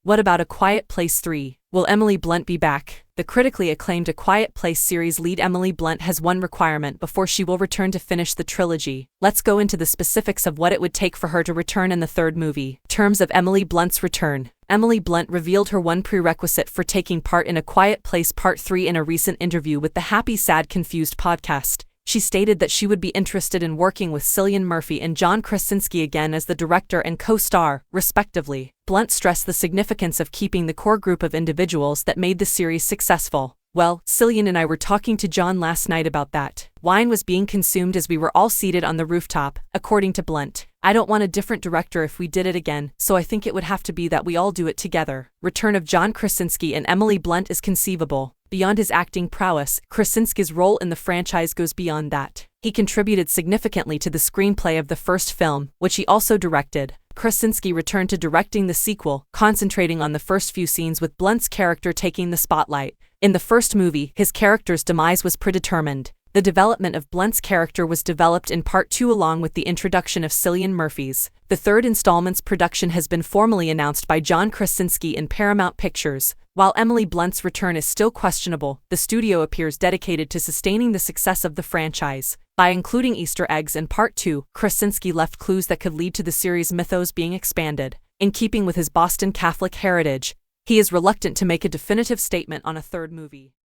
What about A Quiet Place 3? Will Emily Blunt be back? The critically acclaimed A Quiet Place series lead Emily Blunt has one requirement before she will return to finish the trilogy. Let's go into the specifics of what it would take for her to return in the third movie. Terms of Emily Blunt's return. Emily Blunt revealed her one prerequisite for taking part in A Quiet Place Part 3 in a recent interview with the Happy Sad Confused podcast. She stated that she would be interested in working with Cillian Murphy and John Krasinski again as the director and co-star, respectively. Blunt stressed the significance of keeping the core group of individuals that made the series successful. Well, Cillian and I were talking to John last night about that. Wine was being consumed as we were all seated on the rooftop, according to Blunt. I don't want a different director if we did it again, so I think it would have to be that we all do it together. Return of John Krasinski and Emily Blunt is conceivable. Beyond his acting prowess, Krasinski's role in the franchise goes beyond that. He contributed significantly to the screenplay of the first film, which he also directed. Krasinski returned to directing the sequel, concentrating on the first few scenes with Blunt's character taking the spotlight. In the first movie, his character's demise was predetermined. The development of Blunt's character was developed in Part 2 along with the introduction of Cillian Murphy's. The third installment's production has been formally announced by John Krasinski in Paramount Pictures. While Emily Blunt's return is still questionable, the studio appears dedicated to sustaining the success of the franchise. By including Easter eggs in Part 2, Krasinski left clues that could lead to the series' mythos being expanded. In keeping with his Boston Catholic heritage, he is reluctant to make a definitive statement on a third movie.